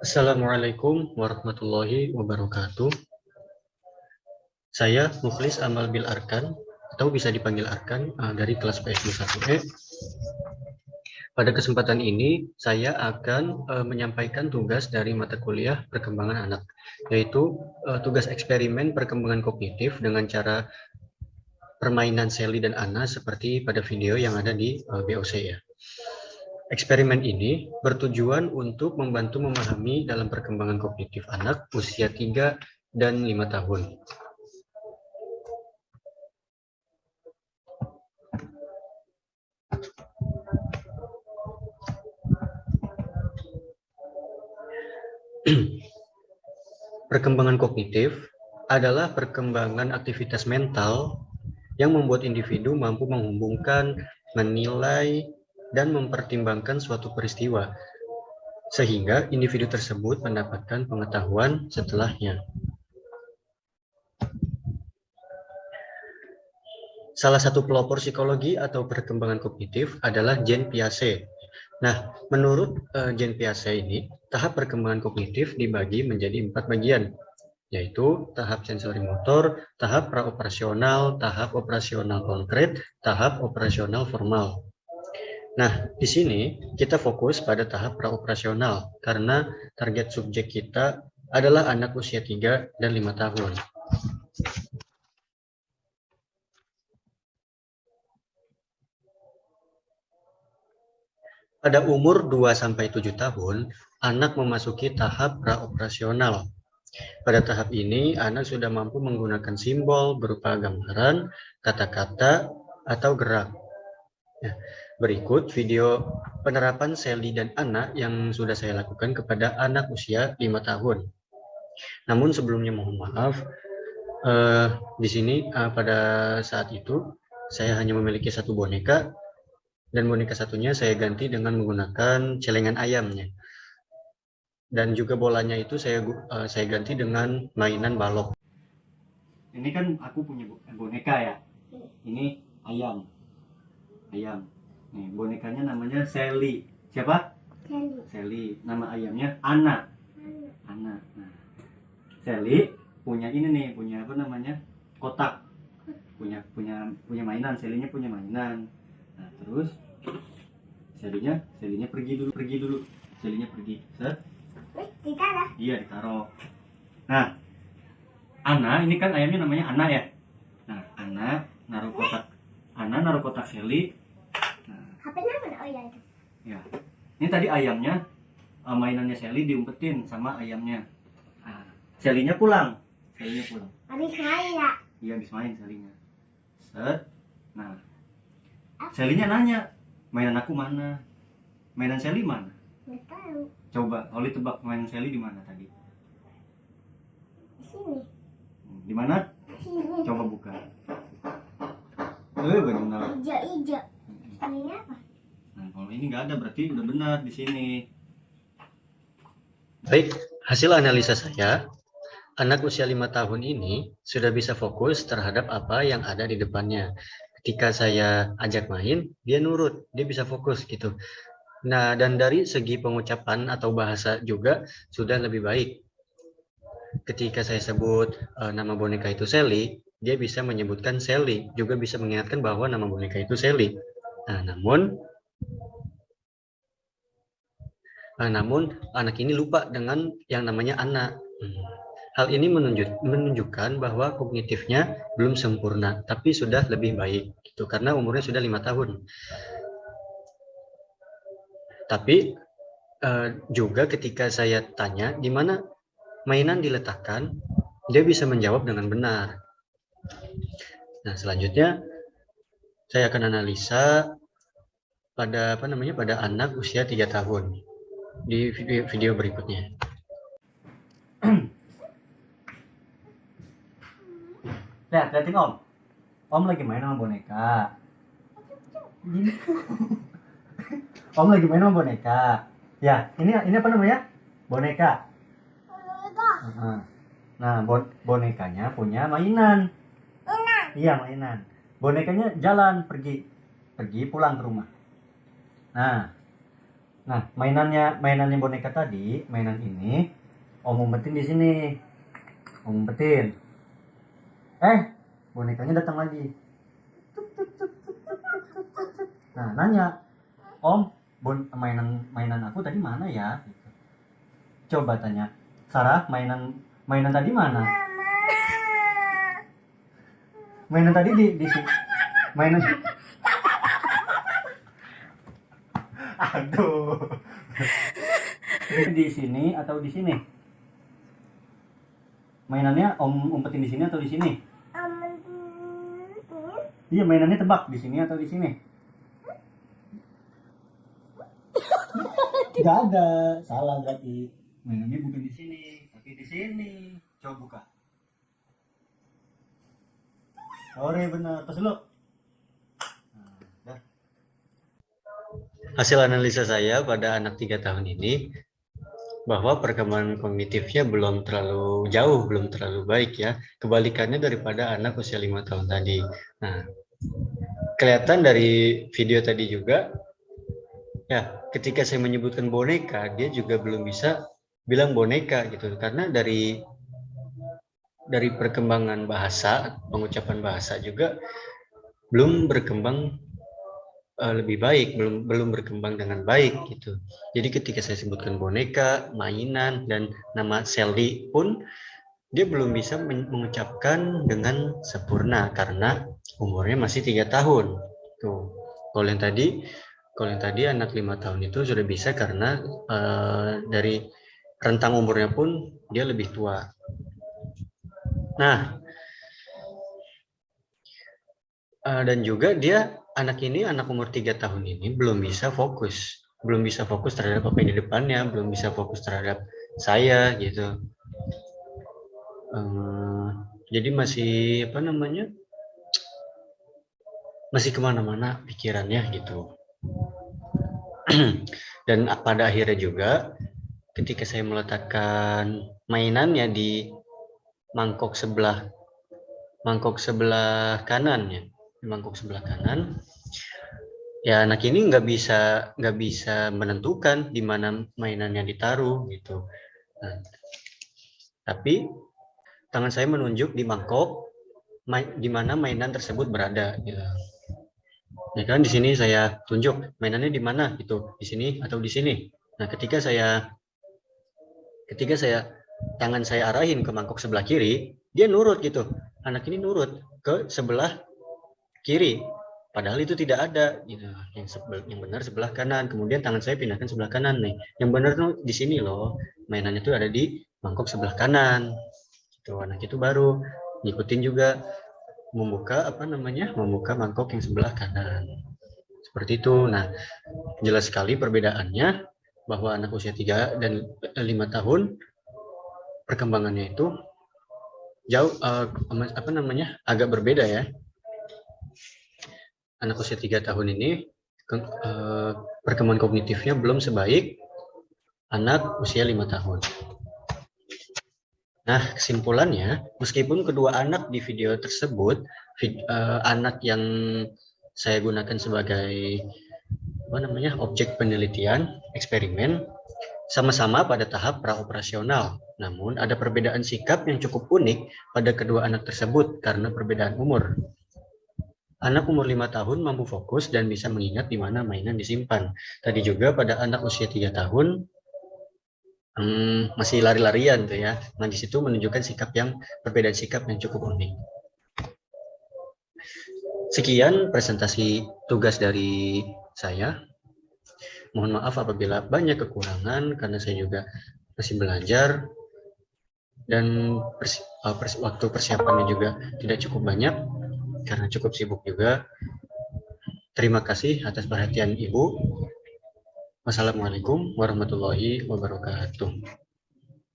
Assalamualaikum warahmatullahi wabarakatuh. Saya Mukhlis Amal Bil Arkan, atau bisa dipanggil Arkan, dari kelas PSD 1E. Pada kesempatan ini, saya akan menyampaikan tugas dari mata kuliah perkembangan anak, yaitu tugas eksperimen perkembangan kognitif dengan cara permainan Sally dan Anna seperti pada video yang ada di BOC ya. Eksperimen ini bertujuan untuk membantu memahami dalam perkembangan kognitif anak usia 3 dan 5 tahun. Perkembangan kognitif adalah perkembangan aktivitas mental yang membuat individu mampu menghubungkan, menilai, dan mempertimbangkan suatu peristiwa, sehingga individu tersebut mendapatkan pengetahuan setelahnya. Salah satu pelopor psikologi atau perkembangan kognitif adalah Jean Piaget. Nah, menurut Jean Piaget ini, tahap perkembangan kognitif dibagi menjadi 4 bagian, yaitu tahap sensori motor, tahap praoperasional, tahap operasional konkret, tahap operasional formal. Nah, di sini kita fokus pada tahap praoperasional karena target subjek kita adalah anak usia 3 dan 5 tahun. Pada umur 2-7 tahun, anak memasuki tahap praoperasional. Pada tahap ini, anak sudah mampu menggunakan simbol berupa gambaran, kata-kata, atau gerak. Ya, berikut video penerapan Sally dan Anna yang sudah saya lakukan kepada anak usia 5 tahun. Namun sebelumnya mohon maaf, di sini pada saat itu saya hanya memiliki satu boneka, dan boneka satunya saya ganti dengan menggunakan celengan ayamnya. Dan juga bolanya itu saya ganti dengan mainan balok. Ini kan aku punya boneka ya. Ini ayam. Nih, bonekanya namanya Sally. Siapa? Sally. Nama ayamnya Anna. Nah, Sally punya ini nih, punya apa namanya? Kotak. Punya mainan, Sally-nya punya mainan. Nah, terus Sally-nya pergi dulu. Sally-nya pergi. Set. Ditaruh? Iya, ditaruh. Nah, Anna, ini kan ayamnya namanya Anna ya. Nah, Anna naruh kotak Sally. Nah, HP-nya mana? Oh iya itu. Ya. Ini tadi ayamnya, mainannya Sally diumpetin sama ayamnya. Nah, Sally-nya pulang. Habis main ya? Iya, habis main Sally-nya. Set. Nah, Sally-nya nanya, mainan aku mana? Mainan Sally mana? Nggak tahu. Coba, Oli tebak mainan Sally di mana tadi? Di sini. Di mana? Di sini. Coba buka. Benar. Ijo. Ini apa? Nah, kalau ini nggak ada berarti udah benar di sini. Baik, hasil analisa saya, anak usia 5 tahun ini sudah bisa fokus terhadap apa yang ada di depannya. Ketika saya ajak main, dia nurut, dia bisa fokus gitu. Nah, dan dari segi pengucapan atau bahasa juga sudah lebih baik. Ketika saya sebut nama boneka itu Sally, dia bisa menyebutkan Sally, juga bisa mengingatkan bahwa nama boneka itu Sally. Nah, namun anak ini lupa dengan yang namanya Anna. Hal ini menunjukkan bahwa kognitifnya belum sempurna, tapi sudah lebih baik, gitu, karena umurnya sudah 5 tahun. Tapi juga ketika saya tanya di mana mainan diletakkan, dia bisa menjawab dengan benar. Nah, selanjutnya saya akan analisa pada anak usia 3 tahun di video berikutnya. Lihatin Om. Om lagi main sama boneka. Om lagi main sama boneka. Ya, ini apa namanya? Boneka. Nah, bonekanya punya mainan. Iya, mainan. Bonekanya jalan pergi pulang ke rumah. Nah, Nah, mainannya boneka tadi, mainan ini Om umpetin di sini. Om umpetin. Bonekanya datang lagi. Nah, nanya, Om, mainan aku tadi mana ya? Gitu. Coba tanya, Sarah, mainan tadi mana? Mainan tadi di sini. Mainan. Aduh. Di sini atau di sini? Mainannya Om umpetin di sini atau di sini? Iya, mainannya tebak di sini atau di sini? Tidak ada, salah berarti. Mainannya bukan di sini, tapi di sini. Coba buka. Sore benar, tes dulu. Hasil analisa saya pada anak 3 tahun ini, bahwa perkembangan kognitifnya belum terlalu jauh, belum terlalu baik ya. Kebalikannya daripada anak usia 5 tahun tadi. Nah, kelihatan dari video tadi juga, ya ketika saya menyebutkan boneka, dia juga belum bisa bilang boneka gitu. Karena dari perkembangan bahasa, pengucapan bahasa juga belum berkembang lebih baik, belum berkembang dengan baik gitu. Jadi ketika saya sebutkan boneka, mainan, dan nama Seldi pun dia belum bisa mengucapkan dengan sempurna karena umurnya masih 3 tahun. Tuh. Kalau yang tadi anak 5 tahun itu sudah bisa karena dari rentang umurnya pun dia lebih tua. Nah, dan juga anak umur 3 tahun ini belum bisa fokus terhadap apa yang di depannya, belum bisa fokus terhadap saya gitu. Jadi masih masih kemana-mana pikirannya gitu. Dan pada akhirnya juga ketika saya meletakkan mainannya di mangkok sebelah kanan ya, di mangkok sebelah kanan, ya anak ini nggak bisa menentukan di mana mainannya ditaruh gitu. Nah, tapi tangan saya menunjuk di mangkok di mana mainan tersebut berada gitu. Ya kan di sini saya tunjuk mainannya di mana gitu, di sini atau di sini. Nah, ketika saya tangan saya arahin ke mangkok sebelah kiri, dia nurut gitu. Anak ini nurut ke sebelah kiri. Padahal itu tidak ada gitu. Yang benar sebelah kanan. Kemudian tangan saya pindahkan sebelah kanan nih. Yang benar tuh di sini loh. Mainannya tuh ada di mangkok sebelah kanan. Gitu. Anak itu baru ngikutin juga membuka mangkok yang sebelah kanan. Seperti itu. Nah, jelas sekali perbedaannya bahwa anak usia 3 dan 5 tahun perkembangannya itu jauh agak berbeda ya. Anak usia 3 tahun ini perkembangan kognitifnya belum sebaik anak usia 5 tahun. Nah, kesimpulannya, meskipun kedua anak di video tersebut, anak yang saya gunakan sebagai objek penelitian, eksperimen, sama-sama pada tahap praoperasional. Namun, ada perbedaan sikap yang cukup unik pada kedua anak tersebut karena perbedaan umur. Anak umur 5 tahun mampu fokus dan bisa mengingat di mana mainan disimpan. Tadi juga pada anak usia 3 tahun, masih lari-larian tuh ya. Nah, di situ menunjukkan perbedaan sikap yang cukup unik. Sekian presentasi tugas dari saya. Mohon maaf apabila banyak kekurangan karena saya juga masih belajar dan waktu persiapannya juga tidak cukup banyak karena cukup sibuk juga. Terima kasih atas perhatian Ibu. Wassalamualaikum warahmatullahi wabarakatuh.